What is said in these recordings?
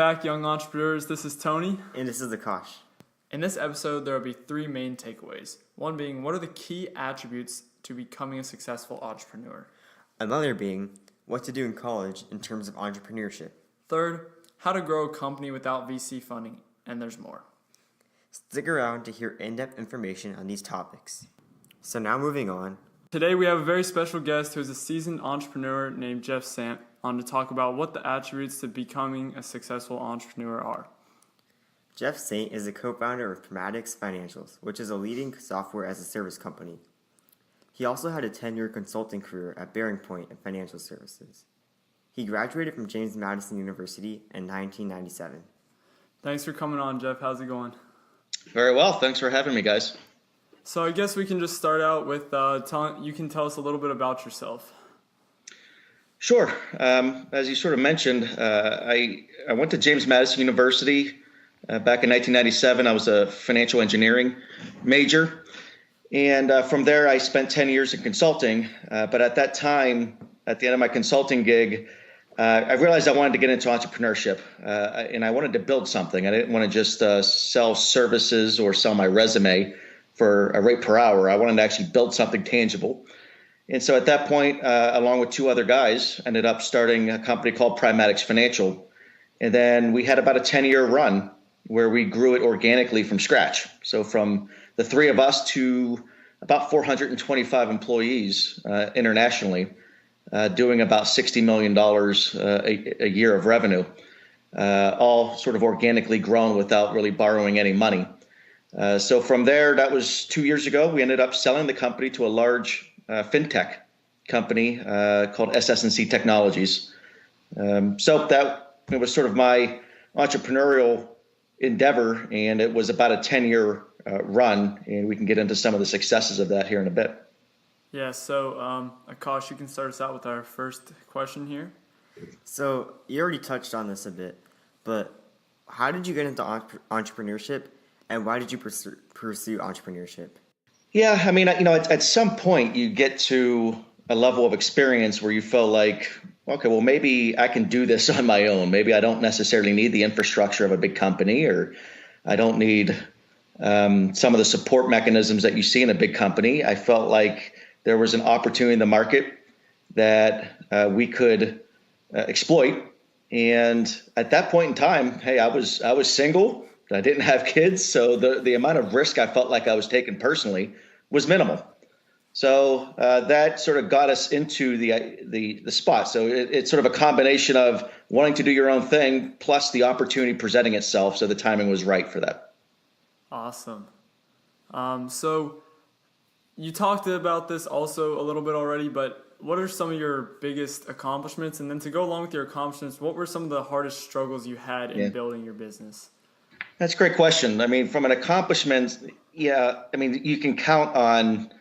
back, young entrepreneurs. This is Tony. And this is Akash. In this episode, there will be three main takeaways. One being, what are the key attributes to becoming a successful entrepreneur? Another being, what to do in college in terms of entrepreneurship. Third, how to grow a company without VC funding. And there's more. Stick around to hear in-depth information on these topics. So now moving on. Today we have a very special guest who is a seasoned entrepreneur named Jeff Sant on to talk about what the attributes to becoming a successful entrepreneur are. Jeff Sant is a co-founder of Chromatic Financials, which is a leading software as a service company. He also had a 10-year consulting career at Bearing Point in financial services. He graduated from James Madison University in 1997. Thanks for coming on, Jeff. How's it going? Very well. Thanks for having me, guys. So I guess we can just start out with you can tell us a little bit about yourself. Sure. As you sort of mentioned, I went to James Madison University back in 1997. I was a financial engineering major. And from there, I spent 10 years in consulting. But at that time, at the end of my consulting gig, I realized I wanted to get into entrepreneurship. And I wanted to build something. I didn't want to just sell services or sell my resume for a rate per hour. I wanted to actually build something tangible. And so at that point, along with two other guys, ended up starting a company called Chromatic Financial. And then we had about a 10-year run where we grew it organically from scratch. So from the three of us to about 425 employees internationally, doing about $60 million a year of revenue, all sort of organically grown without really borrowing any money. So from there, that was 2 years ago, we ended up selling the company to a large fintech company called SS&C Technologies. So that it was sort of my entrepreneurial endeavor, and it was about a 10-year run, and we can get into some of the successes of that here in a bit. Yeah, so Akash, you can start us out with our first question here. So you already touched on this a bit, but how did you get into entrepreneurship, and why did you pursue entrepreneurship? Yeah, I mean, at some point you get to a level of experience where you feel like, okay, well, maybe I can do this on my own. Maybe I don't necessarily need the infrastructure of a big company, or I don't need some of the support mechanisms that you see in a big company. I felt like there was an opportunity in the market that we could exploit. And at that point in time, hey, I was single. I didn't have kids, so the amount of risk I felt like I was taking personally was minimal. So that sort of got us into the spot. So it's sort of a combination of wanting to do your own thing plus the opportunity presenting itself. So the timing was right for that. Awesome. So you talked about this also a little bit already, but what are some of your biggest accomplishments? And then to go along with your accomplishments, what were some of the hardest struggles you had in building your business? That's a great question. I mean, from an accomplishment, you can count on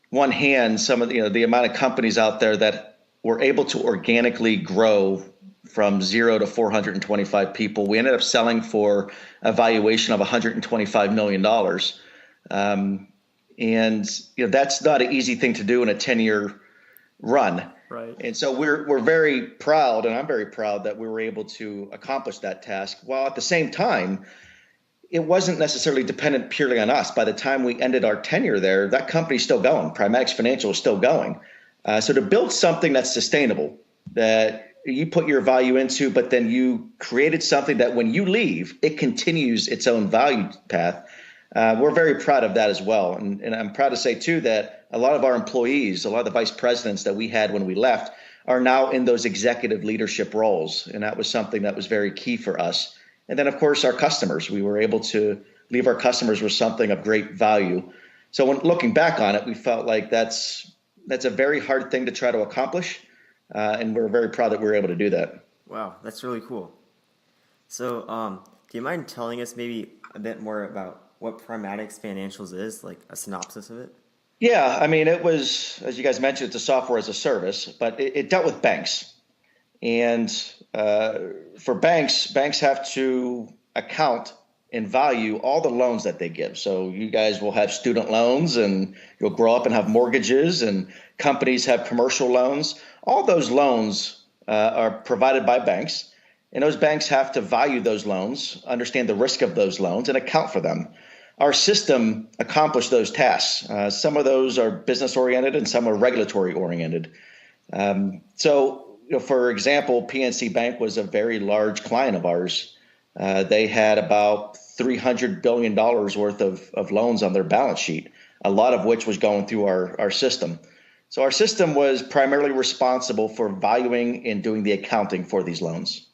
one hand some of the amount of companies out there that were able to organically grow from 0 to 425 people. We ended up selling for a valuation of $125 million. And that's not an easy thing to do in a 10-year run. Right. And so we're very proud, and I'm very proud that we were able to accomplish that task, while at the same time, it wasn't necessarily dependent purely on us. By the time we ended our tenure there, that company's still going. Chromatic Financial is still going. So to build something that's sustainable, that you put your value into, but then you created something that when you leave, it continues its own value path. We're very proud of that as well. And I'm proud to say, too, that a lot of our employees, a lot of the vice presidents that we had when we left are now in those executive leadership roles. And that was something that was very key for us. And then, of course, our customers. We were able to leave our customers with something of great value. So when looking back on it, we felt like that's a very hard thing to try to accomplish. And we're very proud that we were able to do that. Wow, that's really cool. So do you mind telling us maybe a bit more about what Chromatic Financials is, like a synopsis of it? Yeah, I mean, it was, as you guys mentioned, it's a software as a service, but it dealt with banks. And for banks have to account and value all the loans that they give. So you guys will have student loans, and you'll grow up and have mortgages, and companies have commercial loans. All those loans are provided by banks. And those banks have to value those loans, understand the risk of those loans, and account for them. Our system accomplished those tasks. Some of those are business oriented and some are regulatory oriented. For example, PNC Bank was a very large client of ours. They had about $300 billion worth of loans on their balance sheet, a lot of which was going through our system. So our system was primarily responsible for valuing and doing the accounting for these loans.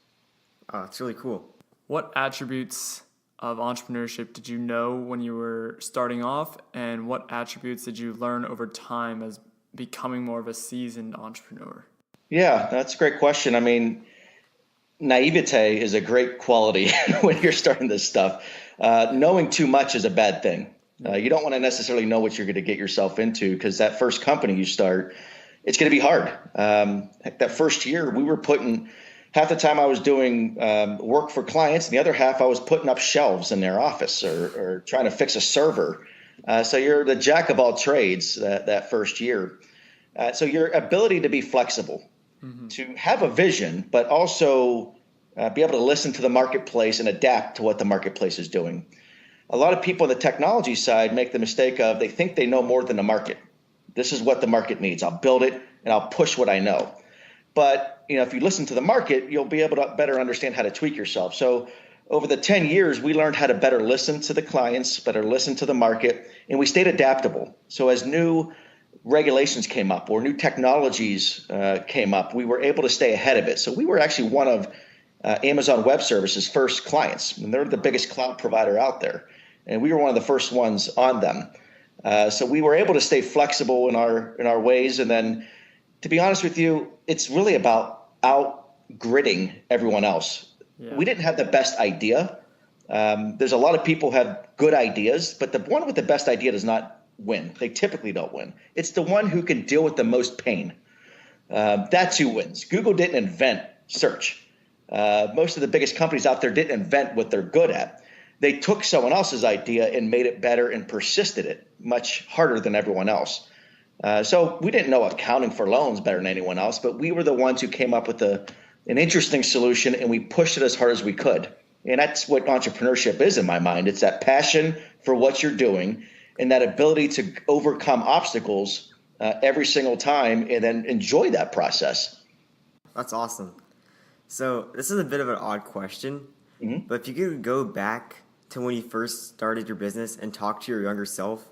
Oh, it's really cool. What attributes of entrepreneurship did you know when you were starting off, and what attributes did you learn over time as becoming more of a seasoned entrepreneur? Yeah, that's a great question. I mean, naivete is a great quality when you're starting this stuff. Knowing too much is a bad thing. You don't want to necessarily know what you're going to get yourself into, because that first company you start, it's going to be hard. That first year, we were putting half the time I was doing work for clients, and the other half I was putting up shelves in their office or trying to fix a server. So you're the jack of all trades that first year. So your ability to be flexible, to have a vision, but also be able to listen to the marketplace and adapt to what the marketplace is doing. A lot of people on the technology side make the mistake of they think they know more than the market. This is what the market needs. I'll build it and I'll push what I know. But if you listen to the market, you'll be able to better understand how to tweak yourself. So over the 10 years, we learned how to better listen to the clients, better listen to the market, and we stayed adaptable. So as new regulations came up or new technologies came up, we were able to stay ahead of it. So we were actually one of Amazon Web Services' first clients, and they're the biggest cloud provider out there. And we were one of the first ones on them. So we were able to stay flexible in our ways. And then, to be honest with you, it's really about out-gritting everyone else. Yeah. We didn't have the best idea. There's a lot of people who have good ideas, but the one with the best idea does not win. They typically don't win. It's the one who can deal with the most pain. That's who wins. Google didn't invent search. Most of the biggest companies out there didn't invent what they're good at. They took someone else's idea and made it better and persisted it much harder than everyone else. So we didn't know accounting for loans better than anyone else, but we were the ones who came up with an interesting solution, and we pushed it as hard as we could. And that's what entrepreneurship is in my mind. It's that passion for what you're doing and that ability to overcome obstacles every single time and then enjoy that process. That's awesome. So this is a bit of an odd question, but if you could go back to when you first started your business and talk to your younger self,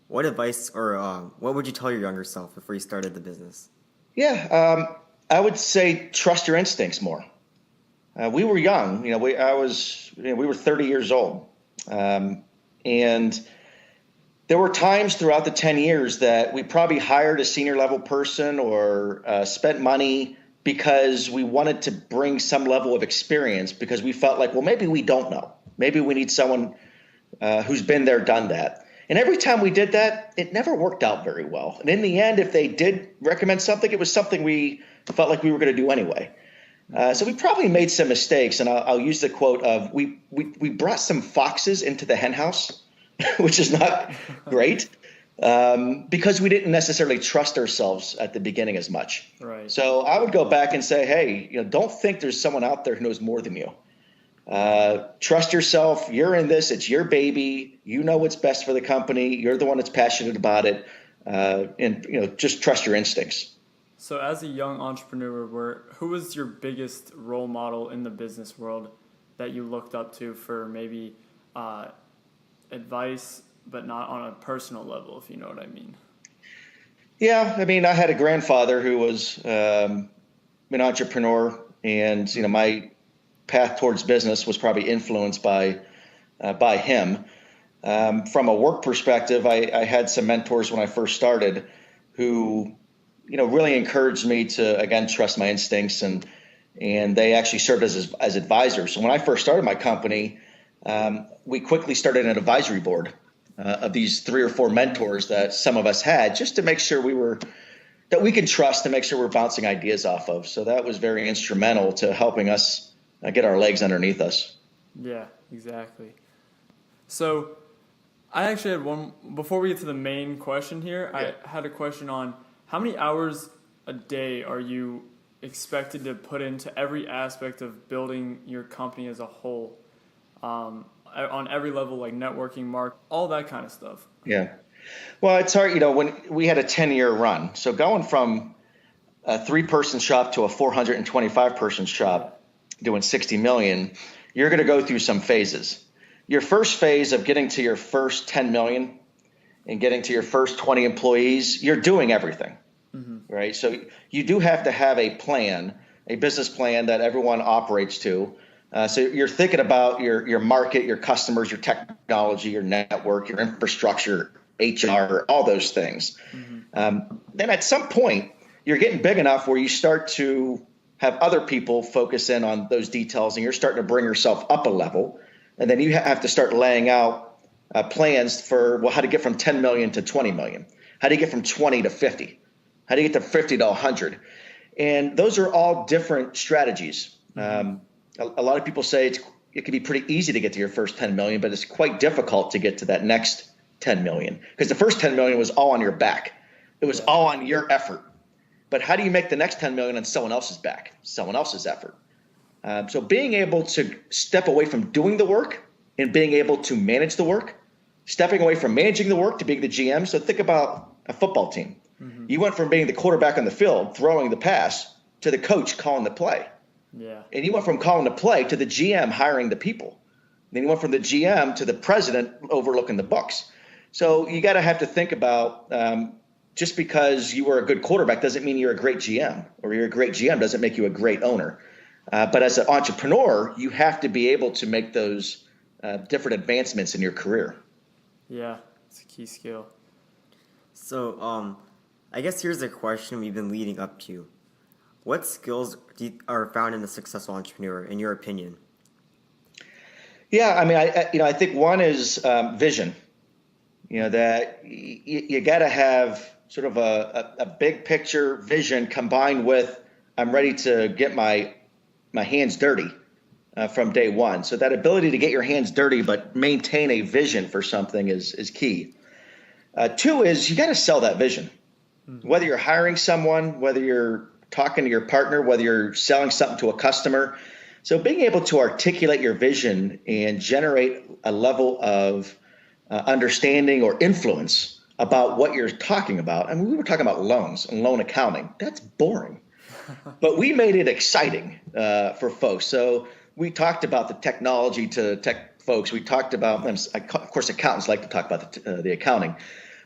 what advice or what would you tell your younger self before you started the business? Yeah, I would say trust your instincts more. We were young, we were 30 years old, and there were times throughout the 10 years that we probably hired a senior level person or spent money because we wanted to bring some level of experience, because we felt like, well, maybe we don't know. Maybe we need someone who's been there, done that. And every time we did that, it never worked out very well. And in the end, if they did recommend something, it was something we felt like we were going to do anyway. So we probably made some mistakes. And I'll use the quote of, we brought some foxes into the hen house, which is not great, because we didn't necessarily trust ourselves at the beginning as much. Right. So I would go back and say, hey, don't think there's someone out there who knows more than you. Trust yourself. You're in this. It's your baby. You know what's best for the company. You're the one that's passionate about it. And just trust your instincts. So as a young entrepreneur, who was your biggest role model in the business world that you looked up to for maybe advice, but not on a personal level, if you know what I mean? Yeah, I mean, I had a grandfather who was an entrepreneur, and my path towards business was probably influenced by him. From a work perspective, I had some mentors when I first started who, really encouraged me to, again, trust my instincts, and they actually served as advisors. So when I first started my company, we quickly started an advisory board of these 3 or 4 mentors that some of us had, just to make sure that we can trust, to make sure we're bouncing ideas off of. So that was very instrumental to helping us get our legs underneath us. Yeah, exactly. So I actually had one, before we get to the main question here, yeah. I had a question on how many hours a day are you expected to put into every aspect of building your company as a whole, on every level, like networking, all that kind of stuff. Yeah. Well, it's hard, when we had a 10-year run. So going from a 3-person shop to a 425-person shop doing 60 million, you're going to go through some phases. Your first phase of getting to your first 10 million and getting to your first 20 employees, you're doing everything, right? So you do have to have a plan, a business plan that everyone operates to. So you're thinking about your market, your customers, your technology, your network, your infrastructure, HR, all those things. Then at some point, you're getting big enough where you start to have other people focus in on those details, and you're starting to bring yourself up a level. And then you have to start laying out plans for, how to get from 10 million to 20 million. How do you get from 20 to 50? How do you get to 50 to 100? And those are all different strategies. A lot of people say it can be pretty easy to get to your first 10 million, but it's quite difficult to get to that next 10 million, because the first 10 million was all on your back. It was all on your effort. But how do you make the next 10 million on someone else's back, someone else's effort? So being able to step away from doing the work and being able to manage the work, stepping away from managing the work to being the GM. So think about a football team. You went from being the quarterback on the field, throwing the pass, to the coach calling the play. Yeah. And you went from calling the play to the GM hiring the people. Then you went from the GM to the president overlooking the books. So you got to have to think about, just because you were a good quarterback doesn't mean you're a great GM, or you're a great GM doesn't make you a great owner. But as an entrepreneur, you have to be able to make those different advancements in your career. Yeah, it's a key skill. So, I guess here's a question we've been leading up to. What skills are found in a successful entrepreneur, in your opinion? Yeah, I mean, I think one is vision. That you got to have sort of a big picture vision combined with, I'm ready to get my hands dirty from day one. So that ability to get your hands dirty but maintain a vision for something is key. 2 is you got to sell that vision. Whether you're hiring someone, whether you're talking to your partner, whether you're selling something to a customer. So being able to articulate your vision and generate a level of understanding or influence about what you're talking about. I mean, we were talking about loans and loan accounting. That's boring. But we made it exciting for folks. So we talked about the technology to tech folks. We talked about, of course, accountants like to talk about the accounting.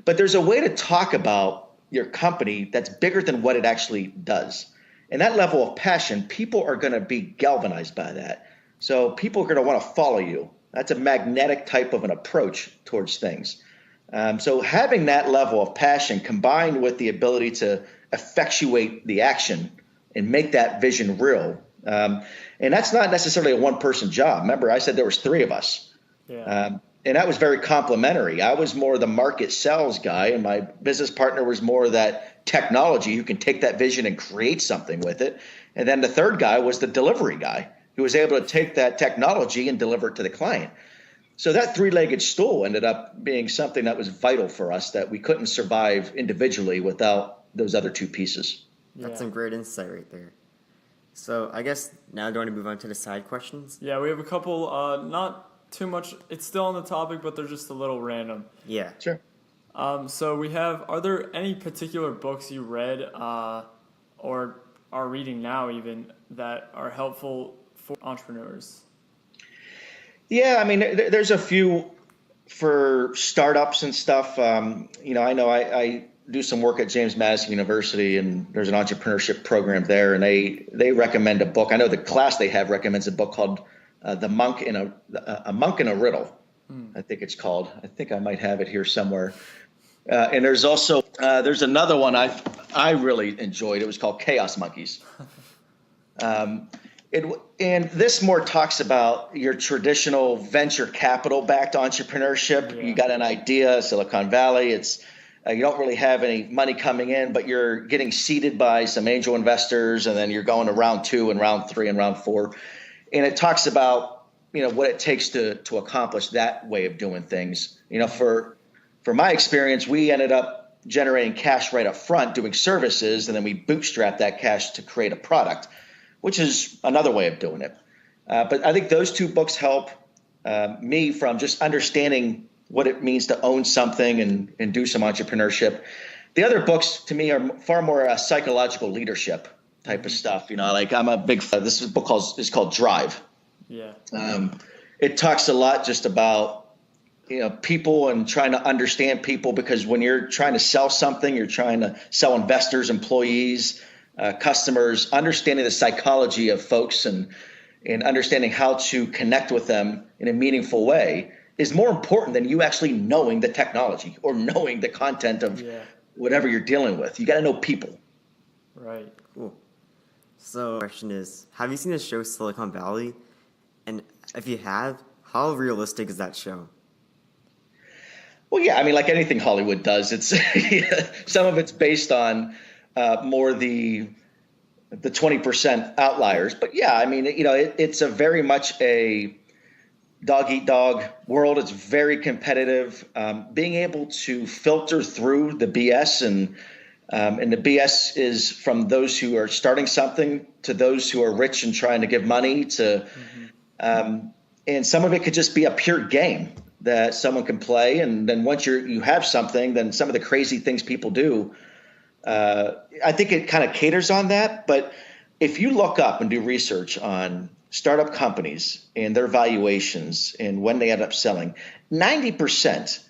But there's a way to talk about your company that's bigger than what it actually does. And that level of passion, people are going to be galvanized by that. So people are going to want to follow you. That's a magnetic type of an approach towards things. So having that level of passion combined with the ability to effectuate the action and make that vision real. And that's not necessarily a one-person job. Remember, I said there was 3 of us. Yeah. And that was very complimentary. I was more the market sales guy, and my business partner was more that technology who can take that vision and create something with it. And then the third guy was the delivery guy who was able to take that technology and deliver it to the client. So that 3-legged stool ended up being something that was vital for us, that we couldn't survive individually without those other 2 pieces. That's some great insight right there. So I guess now do you want to move on to the side questions? Yeah, we have a couple, not too much. It's still on the topic, but they're just a little random. Yeah. Sure. So we have, are there any particular books you read or are reading now even that are helpful for entrepreneurs? Yeah, I mean, there's a few for startups and stuff. I know I do some work at James Madison University, and there's an entrepreneurship program there, and they recommend a book. I know the class they have recommends a book called The Monk in a Monk in a Riddle, I think it's called. I think I might have it here somewhere. And there's also there's another one I really enjoyed. It was called Chaos Monkeys. And this more talks about your traditional venture capital backed entrepreneurship. Yeah. You got an idea, Silicon Valley. It's you don't really have any money coming in, but you're getting seeded by some angel investors, and then you're going to round 2 and round 3 and round 4. And it talks about, what it takes to accomplish that way of doing things. For my experience, we ended up generating cash right up front, doing services, and then we bootstrap that cash to create a product, which is another way of doing it. But I think those two books help me from just understanding what it means to own something and do some entrepreneurship. The other books to me are far more psychological leadership type of stuff. Like I'm a big, this book is called Drive. Yeah. It talks a lot just about, people and trying to understand people, because when you're trying to sell something, you're trying to sell investors, employees, customers, understanding the psychology of folks and understanding how to connect with them in a meaningful way is more important than you actually knowing the technology or knowing the content of whatever you're dealing with. You got to know people. Right. Cool. So the question is, have you seen the show Silicon Valley? And if you have, how realistic is that show? Well, yeah, I mean, like anything Hollywood does, it's some of it's based on more the 20% outliers. But yeah, I mean, it's a very much a dog eat dog world. It's very competitive. Being able to filter through the BS and the BS is from those who are starting something to those who are rich and trying to give money to, and some of it could just be a pure game that someone can play. And then once you have something, then some of the crazy things people do, I think it kind of caters on that. But if you look up and do research on startup companies and their valuations and when they end up selling, 90%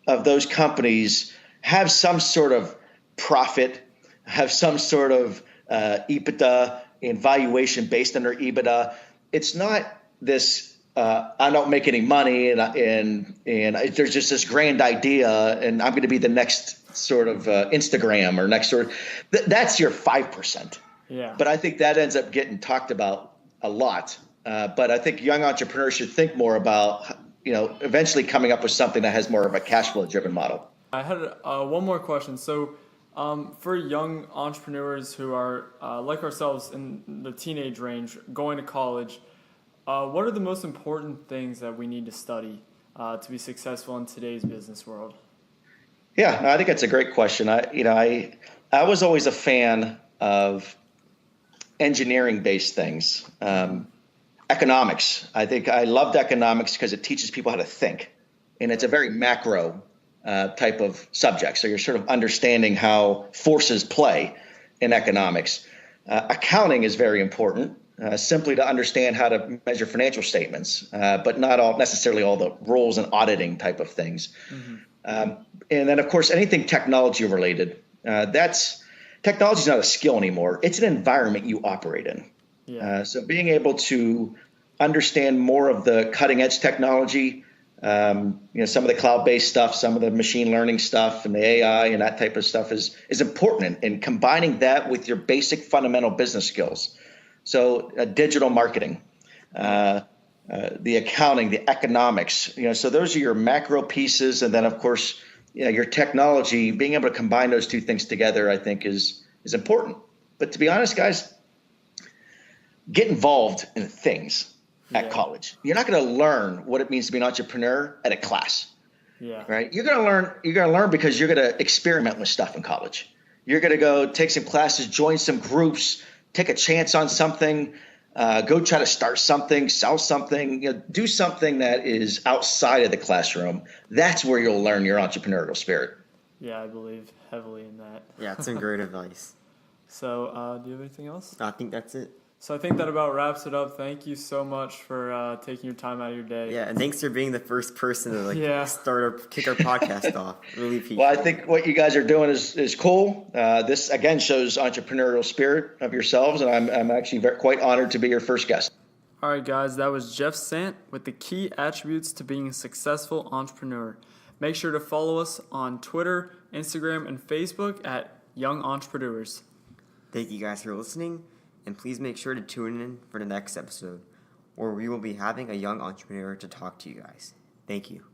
of those companies have some sort of profit, have some sort of EBITDA and valuation based on their EBITDA. It's not this I don't make any money and there's just this grand idea and I'm going to be the next sort of Instagram or next sort of that's your 5%. Yeah. But I think that ends up getting talked about a lot. But I think young entrepreneurs should think more about, eventually coming up with something that has more of a cash flow driven model. I had one more question. So for young entrepreneurs who are like ourselves in the teenage range, going to college, what are the most important things that we need to study to be successful in today's business world? Yeah, I think that's a great question. I was always a fan of engineering-based things. Economics. I think I loved economics because it teaches people how to think, and it's a very macro type of subject. So you're sort of understanding how forces play in economics. Accounting is very important. Simply to understand how to measure financial statements, but not necessarily all the rules and auditing type of things. And then, of course, anything technology related. Technology is not a skill anymore. It's an environment you operate in. Yeah. So being able to understand more of the cutting edge technology, some of the cloud-based stuff, some of the machine learning stuff and the AI and that type of stuff is important. And combining that with your basic fundamental business skills. So digital marketing, the accounting, the economics, so those are your macro pieces. And then, of course, your technology, being able to combine those two things together, I think is important. But to be honest, guys, get involved in things at college. You're not going to learn what it means to be an entrepreneur at a class. Yeah. Right. You're going to learn because you're going to experiment with stuff in college. You're going to go take some classes, join some groups, take a chance on something, go try to start something, sell something, do something that is outside of the classroom. That's where you'll learn your entrepreneurial spirit. Yeah, I believe heavily in that. Yeah, it's some great advice. So do you have anything else? I think that's it. So I think that about wraps it up. Thank you so much for taking your time out of your day. Yeah, and thanks for being the first person to kick our podcast off. Really appreciate it. Well, I think what you guys are doing is cool. This again shows entrepreneurial spirit of yourselves, and I'm actually quite honored to be your first guest. All right, guys, that was Jeff Sant with the key attributes to being a successful entrepreneur. Make sure to follow us on Twitter, Instagram, and Facebook at Young Entrepreneurs. Thank you guys for listening. And please make sure to tune in for the next episode, where we will be having a young entrepreneur to talk to you guys. Thank you.